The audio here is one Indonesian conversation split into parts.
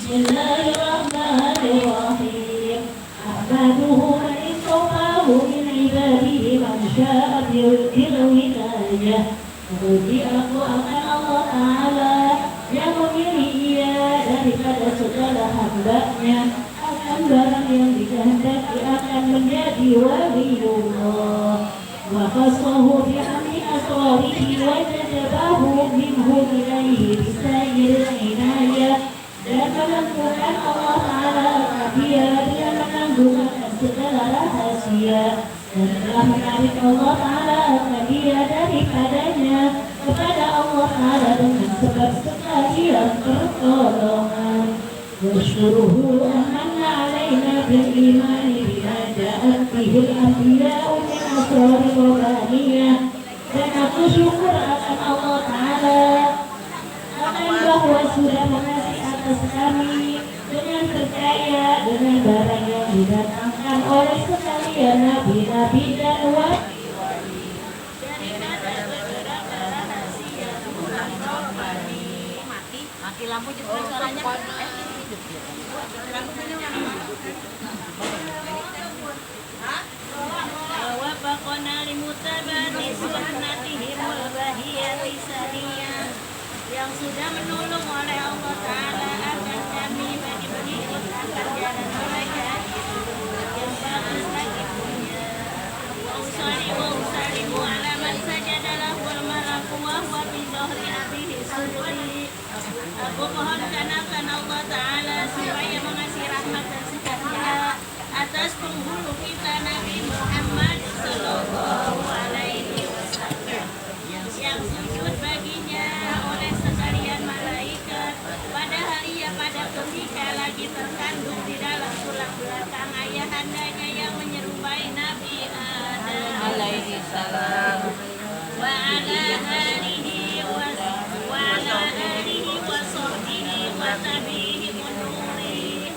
Bismillahirrahmanirrahim. Ahmaduhu wa istaghfaruhu min ibadihi man syaa bil wilayah. Memuji aku akan Allah Ta'ala yang memilih ia daripada segala hambanya akan barang yang dikehendaki akan menjadi waliullah. Wa khassahu bi amri asrarihi wa jazabahu minhu ilaihi bisayyil inayah. Dan menentukan Allah Ta'ala dia menanggung segala rahasia dan telah menarik Allah Ta'ala dia daripadanya kepada Allah Ta'ala dengan sebab sekalian pertolongan. Wasyuruhu amanna alaina bil imani bima ja'at bihil anbiya'u min asrari rabbaniyah. Dan aku syukur akan Allah Ta'ala akan bahwa sudah mengasih atas kami dengan percaya dengan barang yang didatangkan oleh sekalian nabi-nabi dan wali-wali daripada beberapa rahasia Tuhan Rabbani. Mati lampu juga suaranya hidup dia. Lampunya yang mana? Wa baqana limutabati sunnatihim wal bahiyati saniyah. Yang sudah menolong oleh Allah Ta'ala akan kami bagi pengikut akan jalan mereka yang bagus lagi punya. Wa usalimu ala man sajadalah wal malaku wa huwa bi dhahri abihi sujudi. Aku mohonkan akan Allah Ta'ala supaya mengasih rahmat dan sejahtera atas penghulu kita Nabi Muhammad Sallallahu Alaihi Wasallam yang sujud baginya oleh sekalian malaikat pada hari ya pada ketika lagi terkandung di dalam tulang belakang ayahandanya yang menyerupai Nabi Adam alaihi salam wa ala alihi wa sahbihi wa tabihi munuri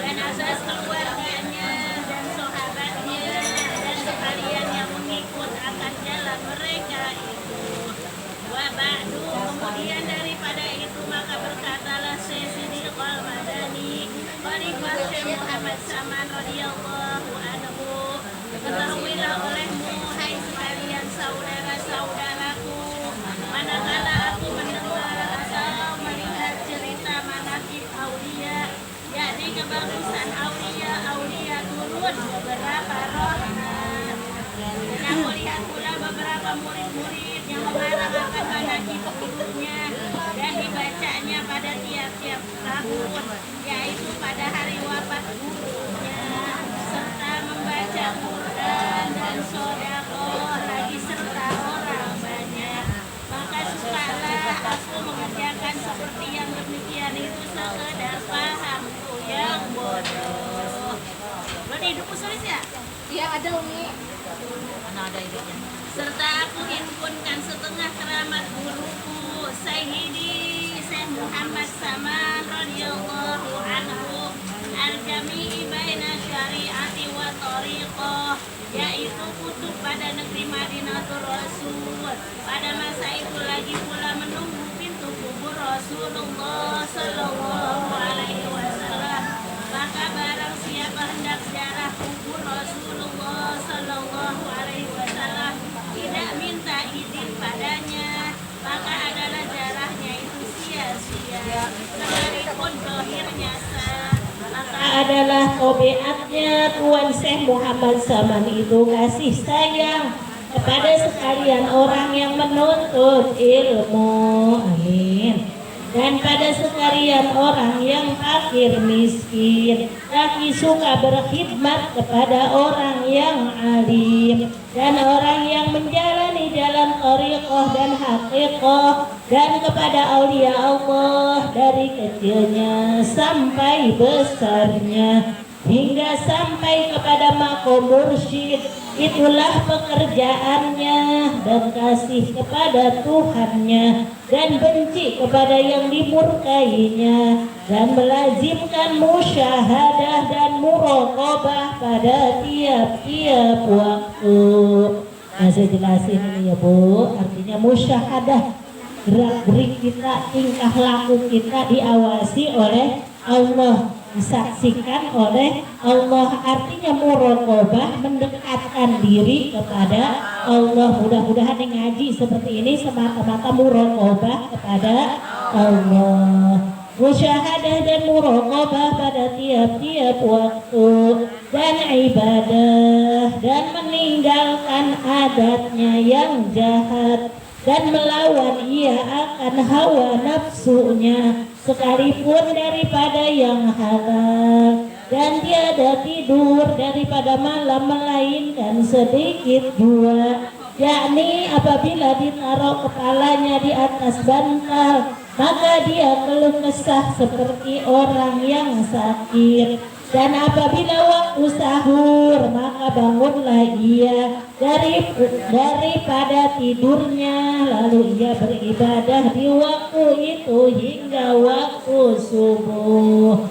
dan asas keluarganya dan sahabatnya dan sekalian yang mengikut akan jalan mereka itu. Wa ba'du, kemudian daripada itu maka berkatalah Siddiq al-Madani Khalifah Syekh Muhammad Saman radhiyallahu anhu, ketahuilah olehmu hai sekalian saudara-saudaraku, manakala aku mendengar atau melihat cerita manaqib aulia, yakni kebagusan aulia turun beberapa rohna, dan aku lihat pula beberapa murid-murid yang mengarang akan manaqib gurunya dan dibacanya pada tiap-tiap tahun, yaitu pada hari wafat gurunya, serta membaca Quran dan sedekah lagi serta orang banyak. Maka sukalah aku mengerjakan seperti yang demikian itu sekedar pahamku yang bodoh. Berarti hidupku sulit ya? Iya ada Umi. Mana ada hidupnya? Serta aku himpunkan setengah keramat guruku Sayyidi Syekh Muhammad Saman radhiyallahu anhu al-jami'i baina syari'ati wa tariqah, yaitu kutub pada negeri Madinatul Rasul. Pada masa itu lagi pula menunggu pintu kubur Rasulullah sallallahu alaihi wasallam. Maka barang siapa hendak ziarah kubur Rasulullah sallallahu alaihi wasallam tidak minta izin padanya, maka adalah ziarahnya itu sia-sia sekalipun dohirnya sah. Maka adalah tabiatnya Tuan Syekh Muhammad Saman itu kasih sayang kepada sekalian orang yang menuntut ilmu. Amin. Dan pada sekalian orang yang fakir miskin, lagi suka berkhidmat kepada orang yang alim dan orang yang menjalani jalan thariqah dan haqiqah, dan kepada aulia Allah dari kecilnya sampai besarnya hingga sampai kepada makom mursyid. Itulah pekerjaannya, dan kasih kepada Tuhannya dan benci kepada yang dimurkainya, dan melazimkan musyahadah dan muraqabah pada tiap-tiap waktu. Nah, saya jelasin ini ya Bu, artinya musyahadah, gerak-gerik kita, tingkah laku kita diawasi oleh Allah, disaksikan oleh Allah. Artinya muraqabah, mendekatkan diri kepada Allah. Mudah-mudahan yang ngaji seperti ini semata-mata muraqabah kepada Allah. Musyahadah dan muraqabah pada tiap-tiap waktu, dan ibadah, dan meninggalkan adatnya yang jahat, dan melawan ia akan hawa nafsunya sekalipun daripada yang halal, dan tiada tidur daripada malam melainkan sedikit jua, yakni apabila ditaruh kepalanya di atas bantal maka dia keluh kesah seperti orang yang sakit. Dan apabila waktu sahur maka bangunlah ia daripada tidurnya, lalu ia beribadah di waktu itu hingga waktu subuh.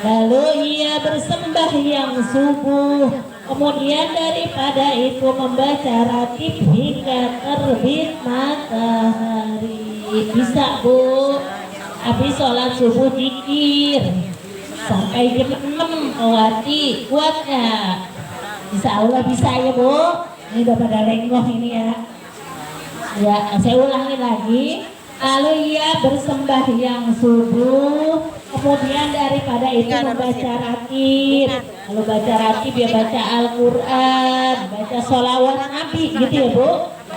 Lalu ia bersembahyang subuh, kemudian daripada itu membaca ratib hingga terbit matahari. Bisa Bu, habis sholat subuh zikir sampai jam 6 Kawati, kuat ya? Insya Allah bisa ya Bu. Ini udah pada lenggoh ini ya. Ya, saya ulangi lagi. Lalu ia bersembahyang subuh, kemudian daripada itu membaca ratib. Lalu baca ratib ya baca Al-Quran, baca sholawat Nabi gitu ya Bu.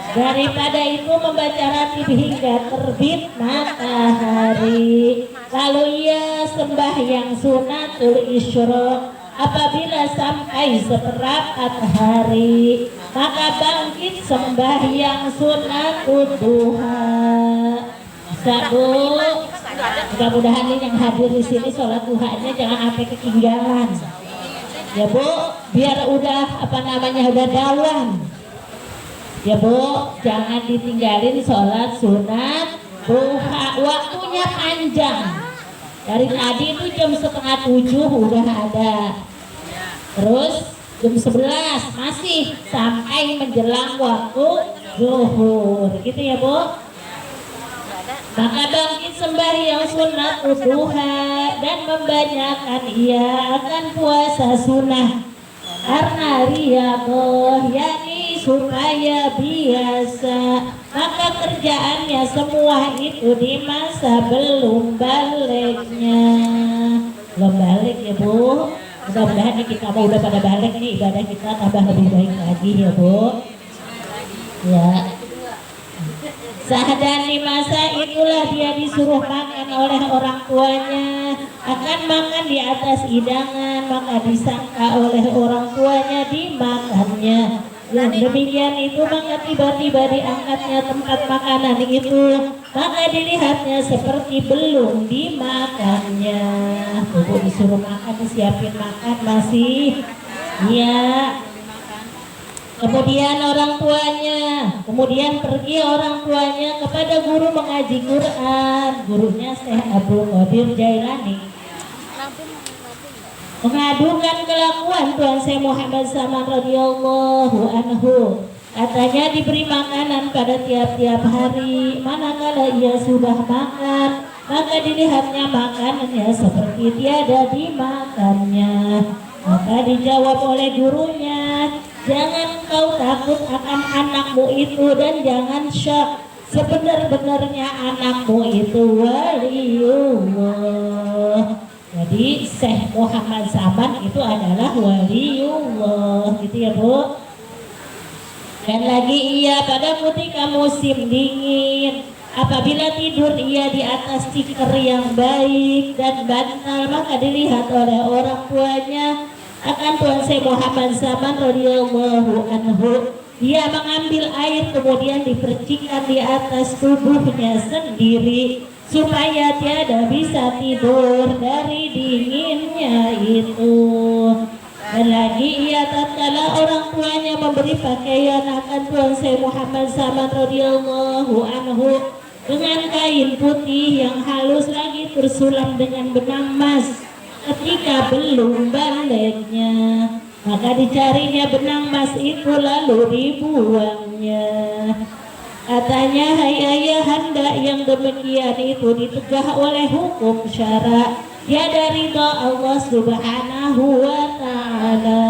Daripada itu membaca ratib hingga terbit matahari. Lalu ia sembahyang sunatul isyraq. Apabila sampai seperempat hari maka bangkit sembahyang sunatul duha. Bisa Bu? Mudah-mudahan yang hadir di sini sholat duhanya jangan sampai ketinggalan. Ya Bu, biar udah udah dawan. Ya Bu, jangan ditinggalin sholat sunat duha, waktunya panjang. Dari tadi itu jam 6:30 udah ada. Terus jam 11 masih sampai menjelang waktu zuhur. Gitu ya Bu. Maka bangkit sembahyang sunat duha dan membanyakkan ia akan puasa sunnah karena riyadhah, yakni supaya biasa. Maka kerjaannya semua itu di masa belum baliknya. Belum balik ya Bu. Mudah-mudahan nih kita mau udah pada balik nih, ibadah kita tambah lebih baik lagi ya Bu. Ya. Sahdan di masa itulah dia disuruh makan oleh orang tuanya, akan makan di atas hidangan, maka disangka oleh orang tuanya dimakannya. Yang demikian itu maka tiba-tiba diangkatnya tempat makanan itu, maka dilihatnya seperti belum dimakannya. Ibu disuruh makan, disiapin makan masih, ya. Kemudian pergi orang tuanya kepada guru mengaji Quran. Gurunya Syekh Abdul Qadir Jailani mengadukan kelakuan Tuan Syekh Muhammad Saman radhiyallahu anhu. Katanya diberi makanan pada tiap-tiap hari, manakala ia sudah makan maka dilihatnya makanannya seperti tiada dimakannya. Maka dijawab oleh gurunya, jangan kau takut akan anakmu itu dan jangan syak. Sebenar-benarnya anakmu itu waliullah. Jadi Syekh Muhammad Saman itu adalah waliullah, gitu ya Bu. Dan lagi ia pada ketika musim dingin, apabila tidur ia di atas tikar yang baik dan bantal, maka dilihat oleh orang tuanya akan Tuan Syekh Muhammad Saman radhiyallahu anhu. Dia mengambil air kemudian dipercikan di atas tubuhnya sendiri supaya tiada bisa tidur dari dinginnya itu. Dan lagi ia tatkala orang tuanya memberi pakaian akan Tuan Syekh Muhammad Saman radhiyallahu anhu dengan kain putih yang halus lagi tersulam dengan benang emas. Ketika belum baliknya, maka dicarinya benang emas itu lalu dibuangnya. Katanya, hai ayahanda, yang demikian itu ditegah oleh hukum syara, tiada ridha Allah Subhanahu wa ta'ala.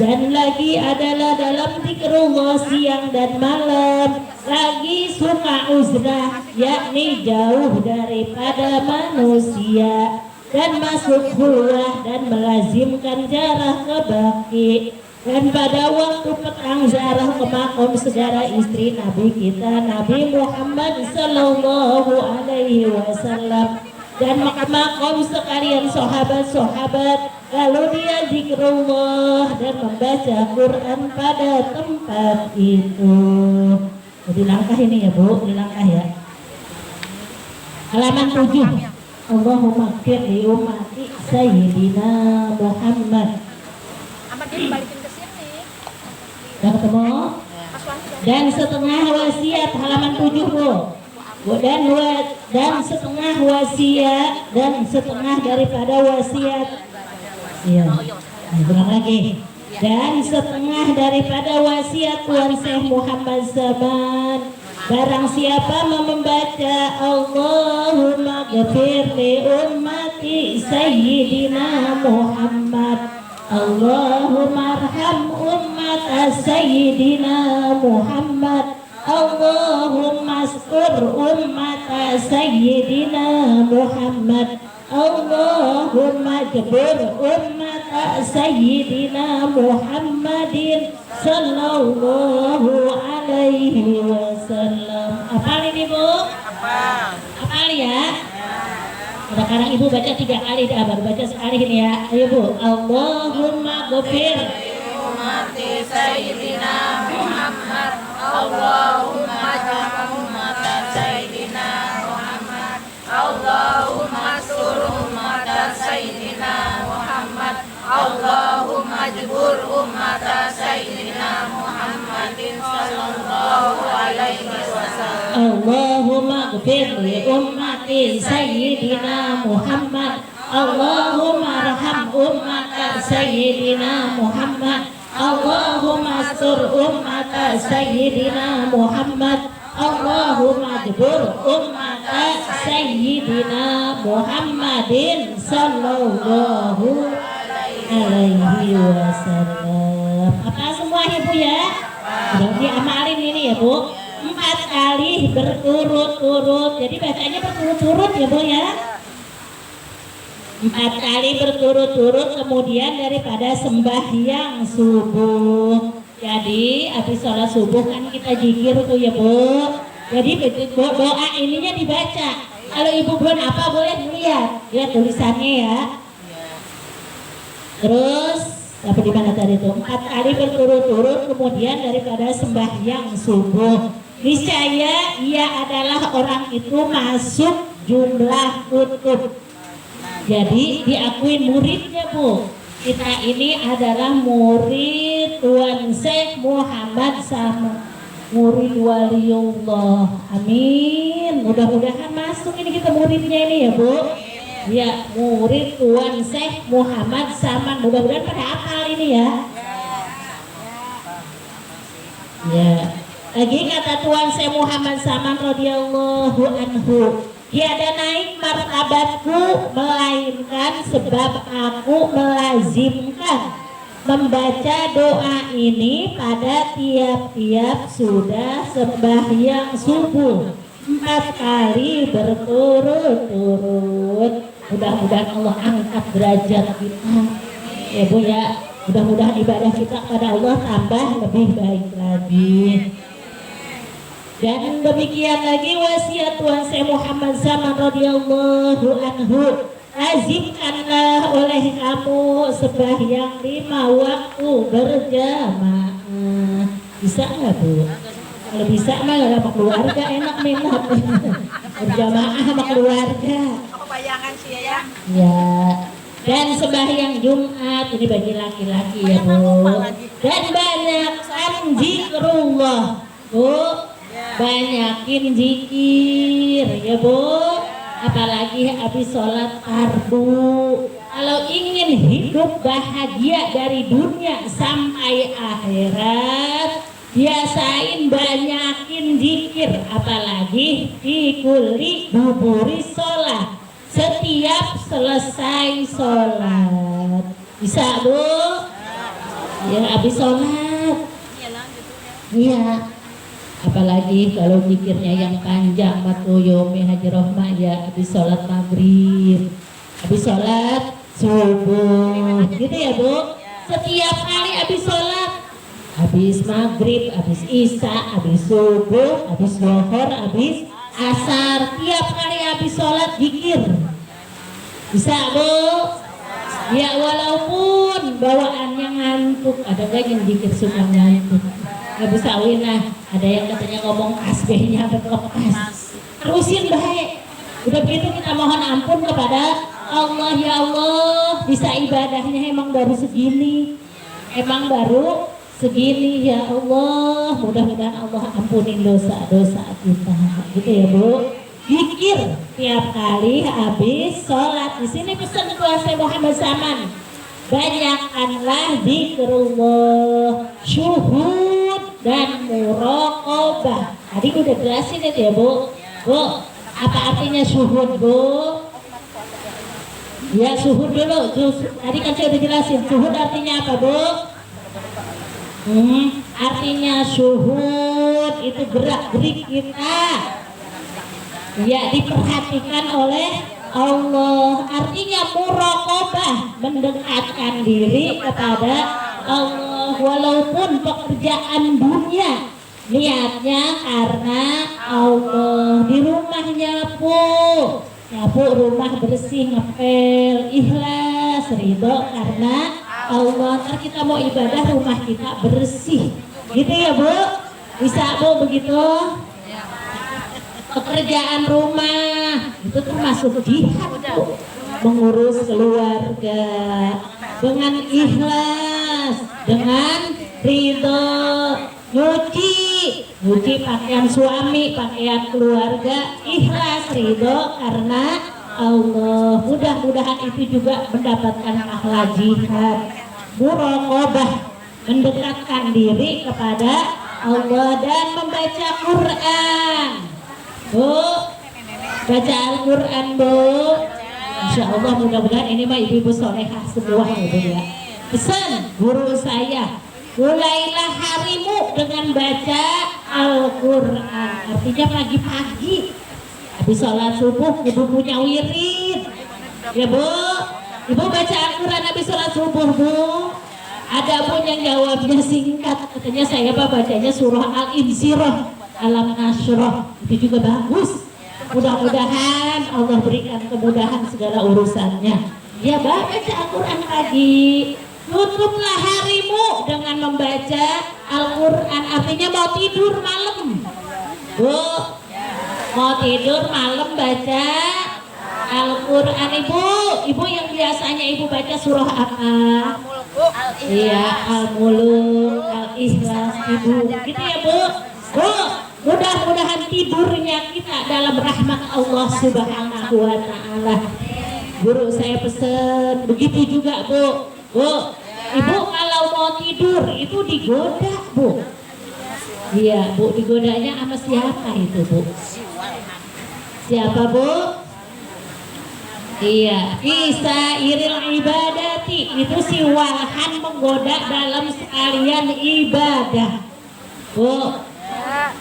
Dan lagi adalah dalam zikrullah siang dan malam, lagi summa uzrah, yakni jauh daripada manusia, dan masuk khulwah dan melazimkan jarah kebaki. Dan pada waktu petang zarah ke makom saudara istri Nabi kita Nabi Muhammad Sallallahu Alaihi Wasallam, dan makom sekalian sahabat-sahabat, lalu dia zikrullah dan membaca Quran pada tempat itu. Di langkah ini ya Bu, di langkah ya. Halaman 7. Allahumma gfir li ummati Sayyidina Muhammad. Balikin ke sini. Udah ketemu? Dan setengah wasiat halaman 7 Bu. Dan setengah wasiat, dan setengah daripada wasiat. Iya. Ulang lagi. Dan setengah daripada wasiat Tuan Syekh Muhammad Zaman. Barang siapa membaca Allahumma ghafir li ummati Sayyidina Muhammad, Allahumma arham ummat Sayyidina Muhammad, Allahumma astur ummat Sayyidina Muhammad, Allahumma jabir ummat Sayyidina Muhammadin Sallallahu Alaihi Wasallam. Hafal ini Bu? Hafal ya? Sekarang Ibu baca 3 kali dah, baru baca sekali ini ya. Ayo Bu. Allahumma ghafir Ummati Sayyidina Muhammad, Allahumma arham ummat Sayyidina Muhammad, Allahumma astur ummat Sayyidina Muhammad, Allahumma jbur ummat Sayyidina Muhammadin sallallahu alaihi wasallam. Allahumma ghafir li ummati Sayyidina Muhammad, Allahumma arham ummat Sayyidina Muhammad, Allahumma astur ummat Sayyidina Muhammad, Allahumma jbur ummat Sayyidina Muhammadin sallallahu alaihi wasallam. Apa semua Ibu ya? Udah diamalin ini ya Bu. 4 kali berturut-turut. Jadi bacanya berturut-turut ya Bu ya. 4 kali berturut-turut, kemudian daripada sembahyang subuh. Jadi habis sholat subuh kan kita zikir tuh ya Bu. Jadi doa ininya dibaca. Kalau Ibu belum apa boleh dilihat, lihat tulisannya ya. Terus dapat di mana tadi itu? 4 kali berturut-turut, kemudian daripada sembahyang subuh. Niscaya ia adalah orang itu masuk jumlah kutub. Jadi diakuin muridnya Bu. Kita ini adalah murid Tuan Syekh Muhammad sama murid waliullah. Amin. Mudah-mudahan masuk ini kita muridnya ini ya Bu. Ya, murid Tuan Syekh Muhammad Saman. Mudah-mudahan pada hafal ini ya. Ya. Lagi kata Tuan Syekh Muhammad Saman radhiyallahu anhu, tiada naik martabatku melainkan sebab aku melazimkan membaca doa ini pada tiap-tiap sudah sembahyang subuh 4 kali berturut-turut. Mudah-mudahan Allah angkat derajat kita ya Bu ya. Mudah-mudahan ibadah kita pada Allah tambah lebih baik lagi. Dan demikian lagi wasiat Tuan Syekh Muhammad Zaman radhiyallahu anhu, lazimkanlah oleh kamu sembahyang 5 waktu berjamaah. Bisa nggak Bu? Kalau bisa mah sama keluarga enak minat berjamaah sama keluarga. Aku bayangan sih ya. Ya. Dan sembahyang Jumat ini bagi laki-laki ya Bu. Dan banyakkan zikrullah Bu. Banyakin zikir ya Bu. Apalagi habis sholat fardu. Kalau ingin hidup bahagia dari dunia sampai akhirat, biasain banyakin zikir, apalagi di kuli buburi sholat setiap selesai sholat. Bisa Bu? Ya habis sholat. Iya. Apalagi kalau zikirnya yang panjang, matoyomi haji rohmah ya habis sholat maghrib, habis sholat subuh, gitu ya Bu. Setiap kali habis sholat, habis maghrib, habis isya, habis subuh, habis zuhur, habis asar, tiap kali habis sholat zikir. Bisa Bu? Ya walaupun bawaannya ngantuk, ada gak yang zikir suka ngantuk? Gak bisa nah, ada yang katanya ngomong tasbihnya berlepas. Terusin baik. Udah begitu kita mohon ampun kepada Allah, ya Allah, bisa ibadahnya emang baru segini. Emang baru segini ya Allah, mudah-mudahan Allah ampunin dosa-dosa kita, gitu ya Bu. Zikir tiap kali habis sholat. Di sini pesan kuasa Muhammad Saman, banyakkanlah zikrullah, syuhud dan muraqabah. Tadi udah jelasin itu ya Bu. Bu, apa artinya syuhud Bu? Ya syuhud dulu. Tadi kan saya udah jelasin. Syuhud artinya apa Bu? Artinya syuhud itu gerak-gerik kita, ya diperhatikan oleh Allah. Artinya muraqabah, mendekatkan diri kepada Allah walaupun pekerjaan dunia niatnya karena Allah. Di rumah nyapu rumah bersih, ngepel, ikhlas, ridho karena Allah. Ntar kita mau ibadah rumah kita bersih, gitu ya Bu. Bisa Bu begitu? Pekerjaan rumah itu termasuk jihad Bu. Mengurus keluarga dengan ikhlas, dengan ridho, nyuci pakaian suami, pakaian keluarga, ikhlas, ridho karena Allah. Mudah-mudahan itu juga mendapatkan pahala jihad. Muraqabah, mendekatkan diri kepada Allah dan membaca Quran. Bu, baca Al-Quran Bu. Insya Allah mudah-mudahan ini mah ibu-ibu solehah semua ya Bu ya. Pesan guru saya, mulailah harimu dengan baca Al-Quran. Artinya pagi-pagi habis sholat subuh ibu punya wirid ya Bu. Ibu baca Al-Quran habis sholat subuh Bu. Ada pun yang jawabnya singkat, katanya saya bacanya surah Al-Insyirah, Alam Nashrah, itu juga bagus. Mudah-mudahan Allah berikan kemudahan segala urusannya. Ya baca Al-Quran pagi. Tutuplah harimu dengan membaca Al-Quran. Artinya mau tidur malam Bu, mau tidur malam baca Al-Quran. Ibu yang biasanya ibu baca surah apa? Iya, Al-Muluk, Al-Ikhlas, Ibu, gitu ya Bu. Bu, mudah-mudahan tidurnya kita dalam rahmat Allah Subhanahu wa Ta'ala. Guru saya pesen begitu juga Bu. Bu, Ibu kalau mau tidur itu digoda Bu. Iya Bu, digodanya sama siapa itu Bu? Siapa Bu? Iya, bisa iril ibadati, itu si walhan menggoda dalam sekalian ibadah. Bu,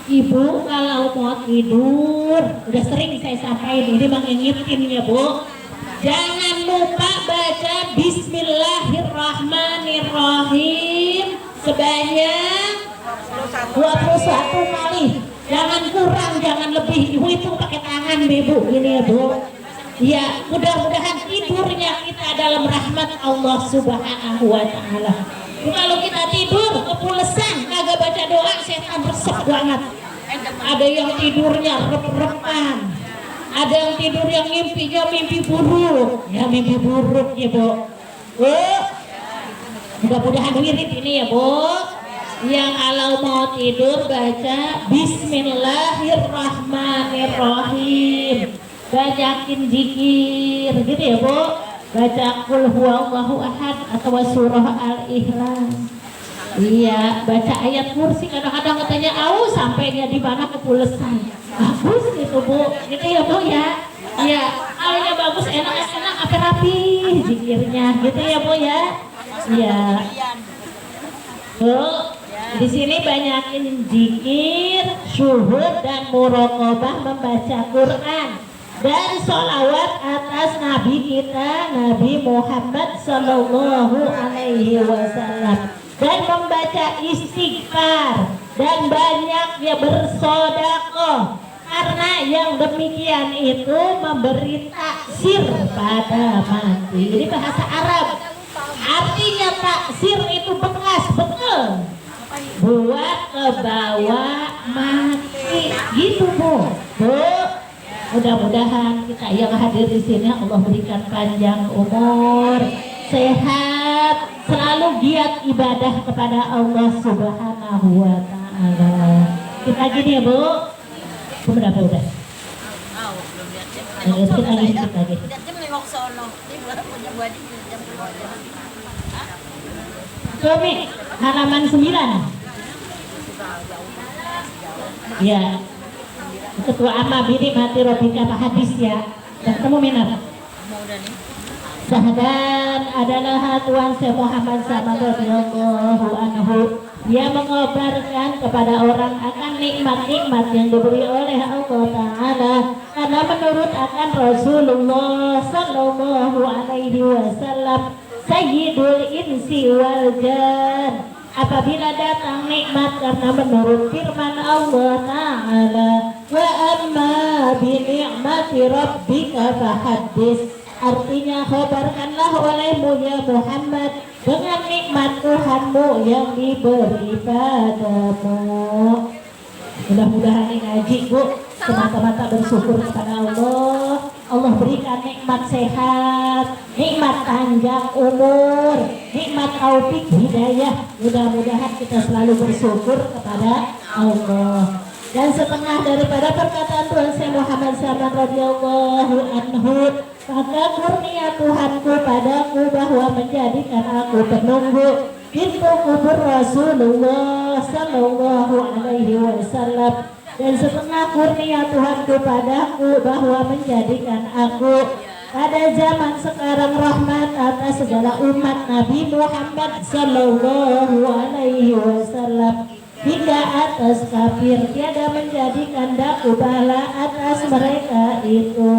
Ibu kalau mau tidur, udah sering saya sampaikan, ini mengingetin ya Bu, jangan lupa baca Bismillahirrahmanirrahim sebanyak 21 kali. Jangan kurang, jangan lebih. Ibu itu pakai tangan Ibu, ini ya Bu. Ya, mudah-mudahan tidurnya kita dalam rahmat Allah Subhanahu wa Ta'ala. Kalau kita tidur kepulesan, kagak baca doa, setan resep banget. Ada yang tidurnya rep-repan, ada yang tidur yang mimpinya mimpi buruk. Ya mimpi buruk ya Bu. Bu, mudah-mudahan wirid ini ya Bu. Yang kalau mau tidur baca Bismillahirrahmanirrahim. Banyakin zikir gitu ya Bu. Baca qul huwallahu ahad atau surah Al-Ikhlas. Iya, baca ayat kursi kadang-kadang katanya sampainya di mana kepulesan. Bagus gitu Bu, gitu ya Bu ya. Iya, kalinya bagus, enak-enak, apa rapi zikirnya, gitu ya Bu ya. Iya. Bu, di sini banyakin zikir, syuhud dan muraqabah membaca Quran dan sholawat atas Nabi kita Nabi Muhammad Sallallahu Alaihi Wasallam dan membaca istighfar dan banyaknya bersodakoh karena yang demikian itu memberi taksir pada mati. Jadi bahasa Arab artinya taksir itu bekas betul buat ke bawah mati gitu Bu. Mudah-mudahan kita yang hadir di sini Allah berikan panjang umur, sehat, selalu giat ibadah kepada Allah Subhanahu wa taala. Kita gini ya Bu. Berapa udah? Kita lagi. Suami halaman 9. Ya. Ketua Amma Bini Mati Robika hadis ya. Dan ketemu minat. Syahadat adalah Tuhan Syekh Muhammad radhiyallahu anhu. Dia mengabarkan kepada orang akan nikmat-nikmat yang diberi oleh Allah Ta'ala karena menurut akan Rasulullah Sallallahu Alaihi Wasallam Sayyidul Insi wal Jan. Apabila datang nikmat karena menurut firman Allah Ta'ala wa amma bi ni'mati rabbika fahaddits, artinya khabarkanlah olehmu ya Muhammad dengan nikmat Tuhanmu yang diberi padamu. Mudah-mudahan ngaji Bu semata-mata bersyukur kepada Allah. Allah berikan nikmat sehat, nikmat panjang umur, nikmat taufik hidayah. Mudah-mudahan kita selalu bersyukur kepada Allah. Dan setengah daripada perkataan Tuhan Syekh Muhammad radhiyallahu anhu, maka kurnia Tuhanku padaku bahwa menjadikan aku penunggu pintu kubur Rasulullah Sallallahu Alaihi Wasallam. Dan setengah kurnia Tuhanku padaku bahwa menjadikan aku pada zaman sekarang rahmat atas segala umat Nabi Muhammad Sallallahu Alaihi Wasallam hingga atas kafir, tiada menjadikan daku bala atas mereka itu.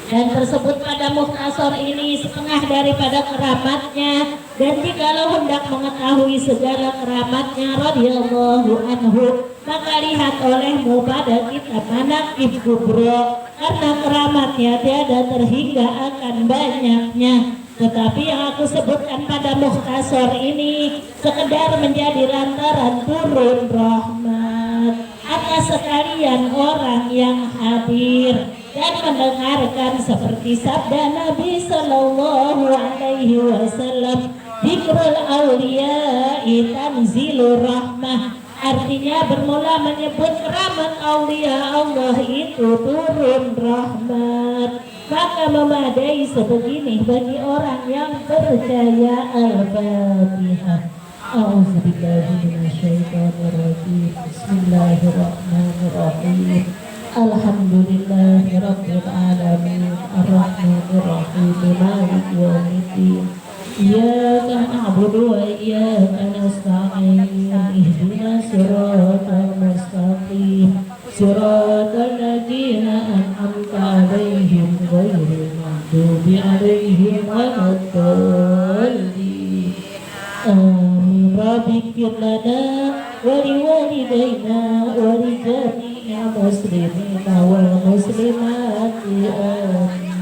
Dan tersebut pada mukhtasar ini setengah daripada keramatnya, dan jikalau hendak mengetahui segala keramatnya radhiyallahu anhu, maka lihat olehmu pada kitab Manaqib Kubro, karena keramatnya tiada terhingga akan banyaknya. Tetapi yang aku sebutkan pada mukhtasar ini sekedar menjadi lantaran turun rahmat atas sekalian orang yang hadir dan mendengarkan seperti sabda Nabi Sallallahu Alaihi Wasallam, Dzikrul Auliya'i Tanzilur Rahmah, artinya bermula menyebut keramat aulia Allah itu turun rahmat. Maka memadai sebegini bagi orang yang percaya. Al-Fatihah. A'udzubillahi minasyaitonirrajim. Bismillahirrahmanirrahim. Alhamdulillahirabbil alamin. Arrahmanirrahim. Maliki yaumiddin. Iyyaka na'budu wa iyyaka nasta'in. Ihdinas siratal mustaqim. Siratal ladzina an'amta 'alaihim ghairil maghdubi 'alaihim waladdallin. Amin. Rabbighfir lana wa liwalidayna wa li jami'il muslimina wal muslimati. Amin.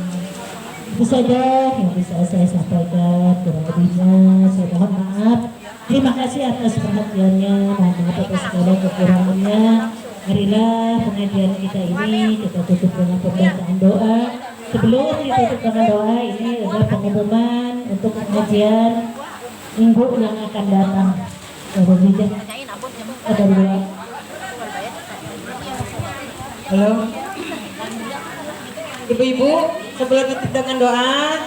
Itu saja yang bisa saya sampaikan. Kurang lebihnya saya mohon maaf. Terima kasih atas perhatiannya, mohon maaf atas segala kekurangannya. Marilah pengajian kita ini kita tutup dengan pembacaan doa. Sebelum ditutup dengan doa, ini adalah pengumuman untuk pengajian minggu yang akan datang. Ada dua. Halo, ibu-ibu, sebelum tutup dengan doa,